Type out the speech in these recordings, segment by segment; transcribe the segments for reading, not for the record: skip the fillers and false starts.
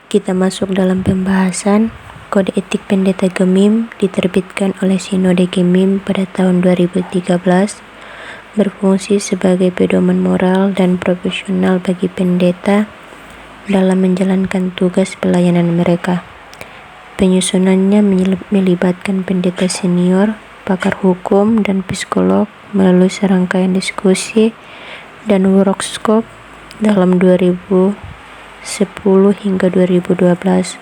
Kita masuk dalam pembahasan. Kode Etik Pendeta Gemim diterbitkan oleh Sinode Gemim pada tahun 2013, berfungsi sebagai pedoman moral dan profesional bagi pendeta dalam menjalankan tugas pelayanan mereka. Penyusunannya melibatkan pendeta senior, pakar hukum, dan psikolog melalui serangkaian diskusi dan workshop dalam 2010 hingga 2012.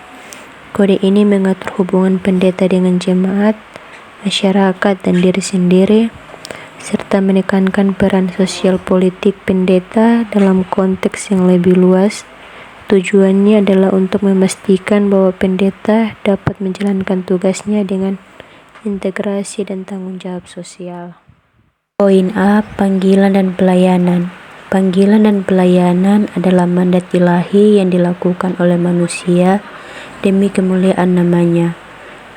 Kode ini mengatur hubungan pendeta dengan jemaat, masyarakat, dan diri sendiri, serta menekankan peran sosial politik pendeta dalam konteks yang lebih luas. Tujuannya adalah untuk memastikan bahwa pendeta dapat menjalankan tugasnya dengan integrasi dan tanggung jawab sosial. Poin A. Panggilan dan pelayanan. Panggilan dan pelayanan adalah mandat ilahi yang dilakukan oleh manusia demi kemuliaan namanya.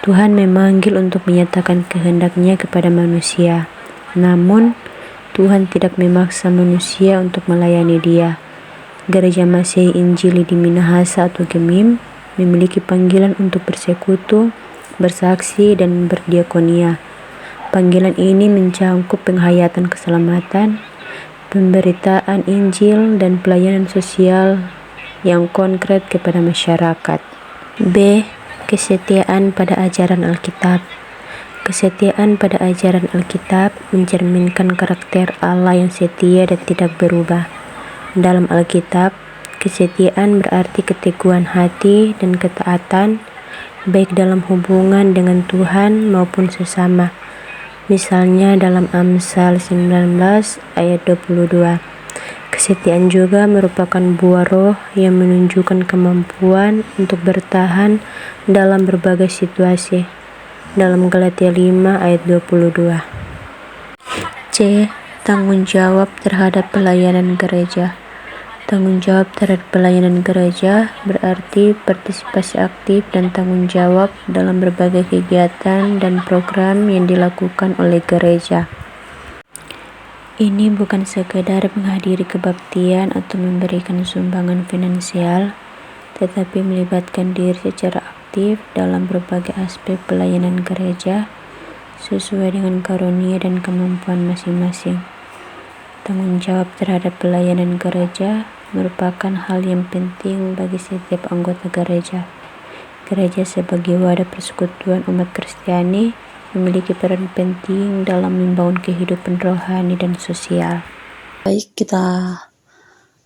Tuhan memanggil untuk menyatakan kehendaknya kepada manusia. Namun, Tuhan tidak memaksa manusia untuk melayani Dia. Gereja Masehi Injili di Minahasa atau Gemim memiliki panggilan untuk bersekutu, bersaksi, dan berdiakonia. Panggilan ini mencakup penghayatan keselamatan, pemberitaan Injil, dan pelayanan sosial yang konkret kepada masyarakat. B. Kesetiaan pada ajaran Alkitab. Kesetiaan pada ajaran Alkitab mencerminkan karakter Allah yang setia dan tidak berubah. Dalam Alkitab, kesetiaan berarti keteguhan hati dan ketaatan, baik dalam hubungan dengan Tuhan maupun sesama. Misalnya dalam Amsal 19 ayat 22. Kesetiaan juga merupakan buah roh yang menunjukkan kemampuan untuk bertahan dalam berbagai situasi. Dalam Galatia 5 ayat 22. C. Tanggung jawab terhadap pelayanan gereja. Tanggung jawab terhadap pelayanan gereja berarti partisipasi aktif dan tanggung jawab dalam berbagai kegiatan dan program yang dilakukan oleh gereja. Ini bukan sekedar menghadiri kebaktian atau memberikan sumbangan finansial, tetapi melibatkan diri secara aktif dalam berbagai aspek pelayanan gereja sesuai dengan karunia dan kemampuan masing-masing. Tanggung jawab terhadap pelayanan gereja merupakan hal yang penting bagi setiap anggota gereja. Gereja sebagai wadah persekutuan umat Kristiani memiliki peran penting dalam membangun kehidupan rohani dan sosial. Baik, kita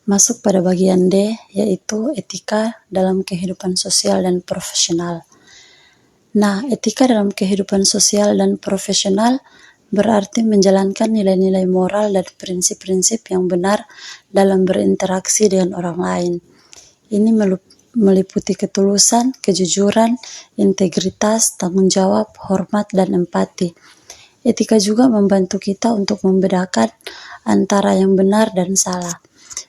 masuk pada bagian D, yaitu etika dalam kehidupan sosial dan profesional. Nah, etika dalam kehidupan sosial dan profesional berarti menjalankan nilai-nilai moral dan prinsip-prinsip yang benar dalam berinteraksi dengan orang lain. Ini meliputi ketulusan, kejujuran, integritas, tanggung jawab, hormat, dan empati. Etika juga membantu kita untuk membedakan antara yang benar dan salah,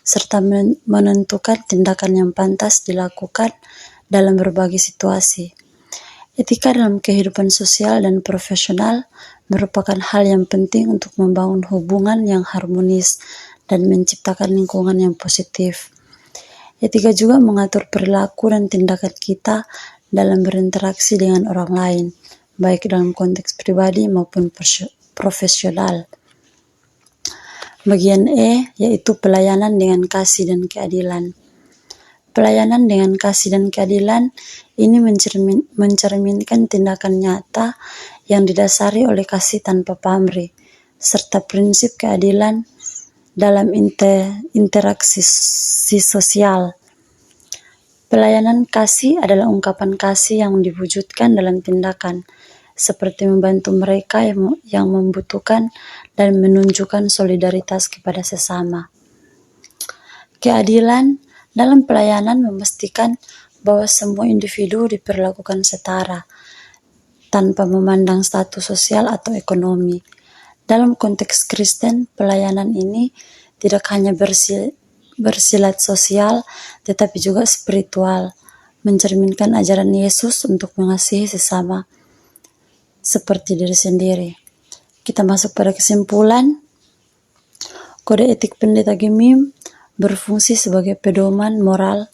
serta menentukan tindakan yang pantas dilakukan dalam berbagai situasi. Etika dalam kehidupan sosial dan profesional merupakan hal yang penting untuk membangun hubungan yang harmonis dan menciptakan lingkungan yang positif. Etika juga mengatur perilaku dan tindakan kita dalam berinteraksi dengan orang lain, baik dalam konteks pribadi maupun profesional. Bagian E, yaitu pelayanan dengan kasih dan keadilan. Pelayanan dengan kasih dan keadilan ini mencerminkan tindakan nyata yang didasari oleh kasih tanpa pamrih, serta prinsip keadilan dalam interaksi sosial. Pelayanan kasih adalah ungkapan kasih yang diwujudkan dalam tindakan, seperti membantu mereka yang membutuhkan dan menunjukkan solidaritas kepada sesama. Keadilan dalam pelayanan memastikan bahwa semua individu diperlakukan setara, tanpa memandang status sosial atau ekonomi. Dalam konteks Kristen, pelayanan ini tidak hanya bersilat sosial, tetapi juga spiritual, mencerminkan ajaran Yesus untuk mengasihi sesama seperti diri sendiri. Kita masuk pada kesimpulan. Kode etik pendeta Gemim berfungsi sebagai pedoman moral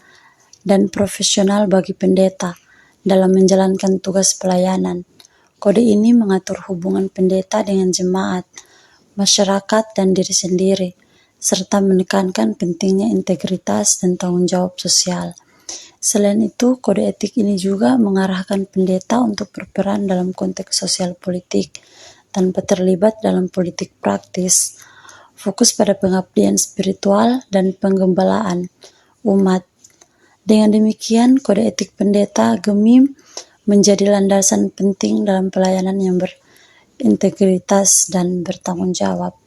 dan profesional bagi pendeta dalam menjalankan tugas pelayanan. Kode ini mengatur hubungan pendeta dengan jemaat, masyarakat, dan diri sendiri, serta menekankan pentingnya integritas dan tanggung jawab sosial. Selain itu, kode etik ini juga mengarahkan pendeta untuk berperan dalam konteks sosial politik tanpa terlibat dalam politik praktis, fokus pada pengabdian spiritual dan penggembalaan umat. Dengan demikian, kode etik pendeta Gemim menjadi landasan penting dalam pelayanan yang berintegritas dan bertanggung jawab.